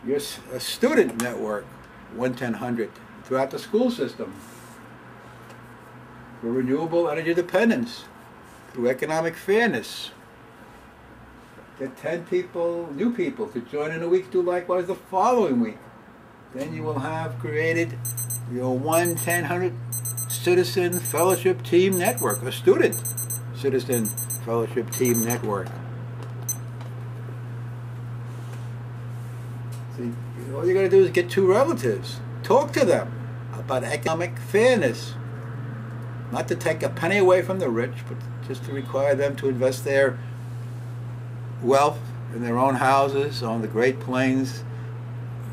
a student network, 1-1000, throughout the school system, for renewable energy independence, through economic fairness. Get 10 people, new people, to join in a week, do likewise the following week. Then you will have created your 1-1000 Citizen Fellowship Team Network, a student Citizen Fellowship Team Network. See, all you got to do is get two relatives, talk to them about economic fairness. Not to take a penny away from the rich, but just to require them to invest their wealth in their own houses on the Great Plains,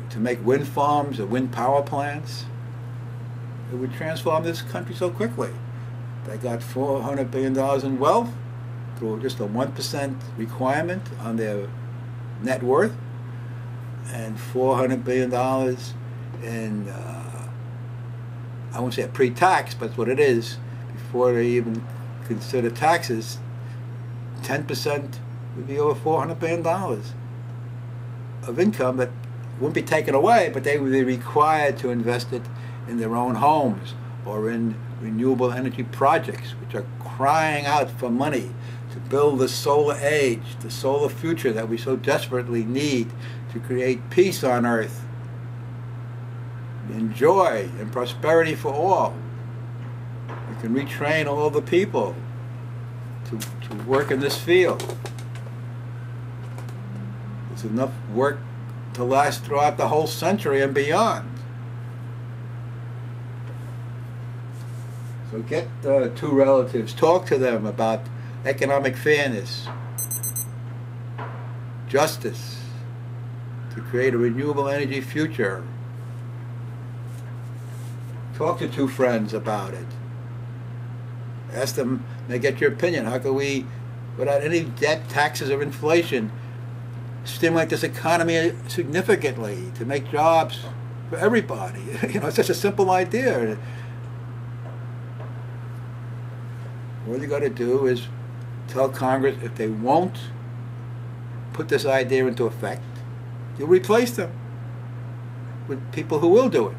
to make wind farms or wind power plants. It would transform this country so quickly. They got $400 billion in wealth through just a 1% requirement on their net worth, and $400 billion in, I won't say a pre-tax, but that's what it is, before they even consider taxes. 10% would be over $400 billion of income that wouldn't be taken away, but they would be required to invest it in their own homes or in renewable energy projects, which are crying out for money to build the solar age, the solar future that we so desperately need to create peace on Earth, and joy and prosperity for all. We can retrain all the people to work in this field. There's enough work to last throughout the whole century and beyond. So get two relatives, talk to them about economic fairness, justice, to create a renewable energy future. Talk to two friends about it. Ask them, they get your opinion. How can we, without any debt, taxes, or inflation, stimulate this economy significantly to make jobs for everybody? You know, it's such a simple idea. All you got to do is tell Congress if they won't put this idea into effect, you'll replace them with people who will do it.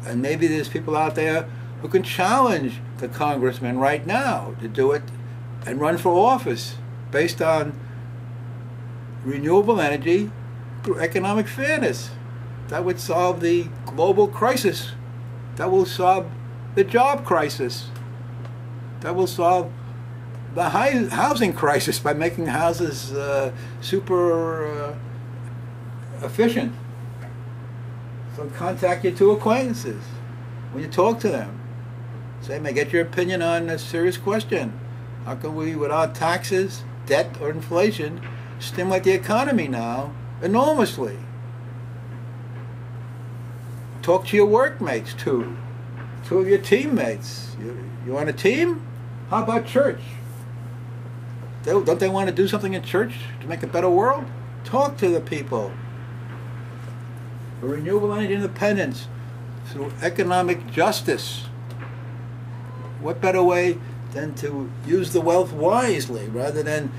And maybe there's people out there who can challenge the congressman right now to do it and run for office based on renewable energy through economic fairness. That would solve the global crisis. That will solve the job crisis. That will solve the housing crisis by making houses super efficient. So contact your two acquaintances when you talk to them. Say, may I get your opinion on a serious question. How can we, without taxes, debt, or inflation, stimulate the economy now enormously? Talk to your workmates too. Two of your teammates. You on a team? How about church? Don't they want to do something in church to make a better world? Talk to the people. For renewable energy independence through economic justice. What better way than to use the wealth wisely rather than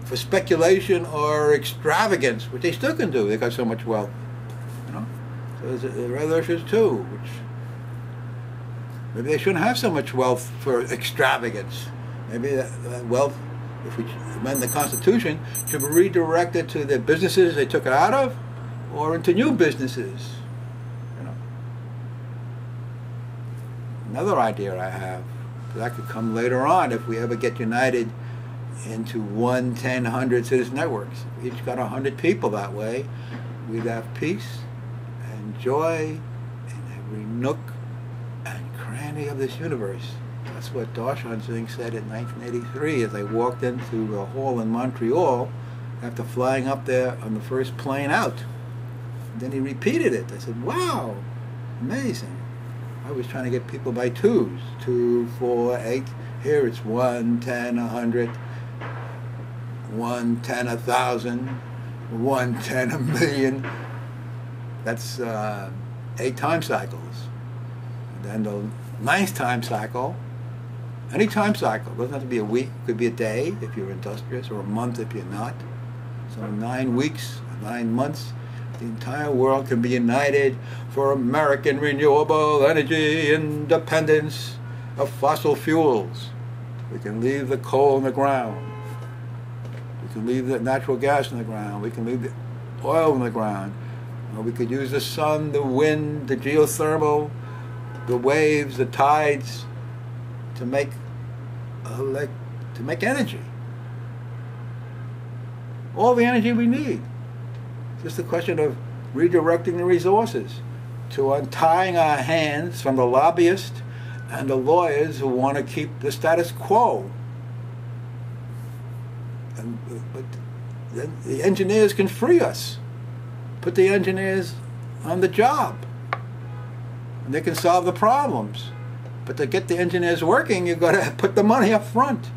for speculation or extravagance, which they still can do. They got so much wealth, you know. So there are other issues too, which maybe they shouldn't have so much wealth for extravagance. Maybe that wealth, if we amend the Constitution, should be redirected to the businesses they took it out of, or into new businesses. You know. Another idea I have, that could come later on if we ever get united into 1-1000 citizen networks. We each got 100 people that way. We'd have peace and joy in every nook and cranny of this universe. That's what Darshan Singh said in 1983 as I walked into the hall in Montreal after flying up there on the first plane out. And then he repeated it. I said, wow, amazing. I was trying to get people by twos. 2, 4, 8. Here it's 1, 10, 100. 1, 10, 1,000. 1, 10, a million. That's 8 time cycles. And then the 9th time cycle, any time cycle, doesn't have to be a week, it could be a day if you're industrious, or a month if you're not. So 9 weeks, 9 months, The entire world can be united for American renewable energy independence of fossil fuels. We can leave the coal in the ground. We can leave the natural gas in the ground. We can leave the oil in the ground. We could use the sun, the wind, the geothermal, the waves, the tides to make energy. All the energy we need. It's just a question of redirecting the resources, to untying our hands from the lobbyists and the lawyers who want to keep the status quo. But then the engineers can free us. Put the engineers on the job, and they can solve the problems. But to get the engineers working, you've got to put the money up front.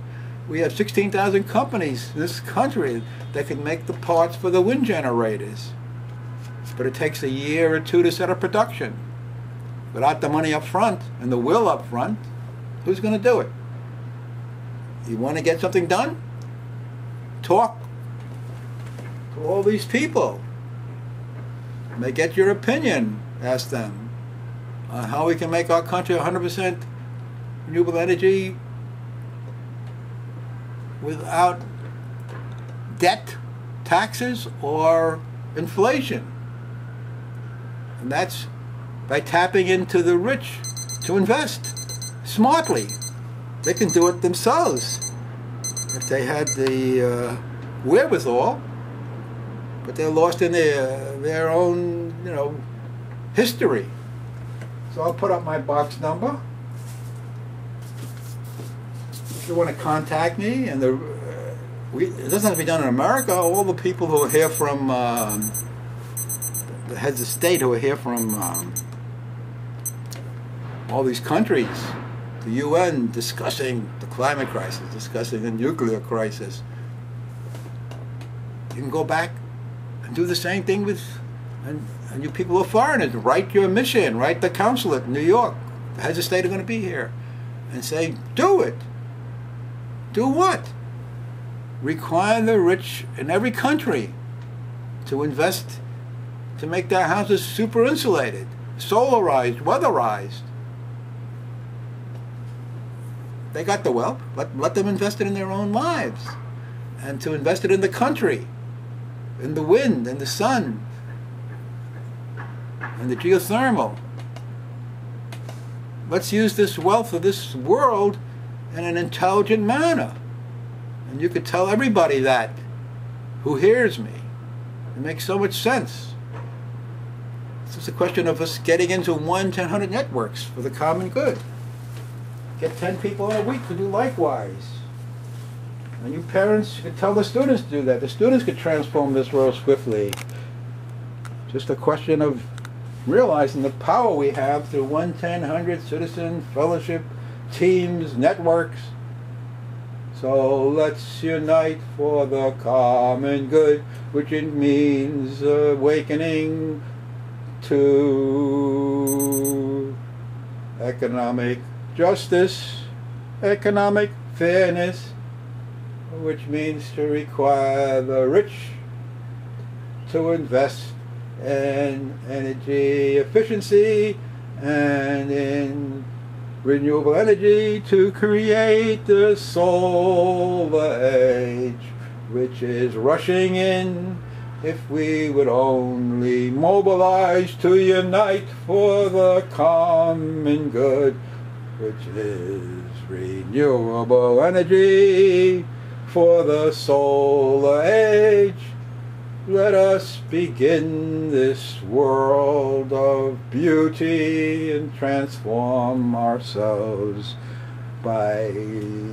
We have 16,000 companies in this country that can make the parts for the wind generators. But it takes a year or two to set up production. Without the money up front and the will up front, who's going to do it? You want to get something done? Talk to all these people. May get your opinion, ask them, on how we can make our country 100% renewable energy without debt, taxes, or inflation. And that's by tapping into the rich to invest smartly. They can do it themselves if they had the wherewithal, but they're lost in their own, history. So I'll put up my box number. If you want to contact me, and it doesn't have to be done in America. All the people who are here from the heads of state who are here from all these countries, the UN discussing the climate crisis, discussing the nuclear crisis. You can go back and do the same thing with, and you people who are foreigners, write your mission, write the consulate in New York. The heads of state are going to be here, and say, do it. Do what? Require the rich in every country to invest to make their houses super insulated, solarized, weatherized. They got the wealth. Let them invest it in their own lives, and to invest it in the country, in the wind, in the sun, and the geothermal. Let's use this wealth of this world in an intelligent manner. And you could tell everybody that who hears me. It makes so much sense. It's just a question of us getting into 1-1000 networks for the common good. Get 10 people in a week to do likewise. And you parents could tell the students to do that. The students could transform this world swiftly. Just a question of realizing the power we have through 1-1000 citizen fellowship teams, networks. So let's unite for the common good, which it means awakening to economic justice, economic fairness, which means to require the rich to invest in energy efficiency and in renewable energy to create the solar age, which is rushing in if we would only mobilize to unite for the common good, which is renewable energy for the solar age. Let us begin this world of beauty and transform ourselves by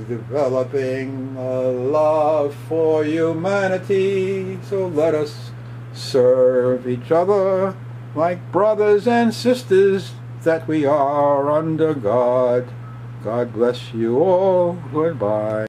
developing a love for humanity. So let us serve each other like brothers and sisters that we are under God. God bless you all. Goodbye.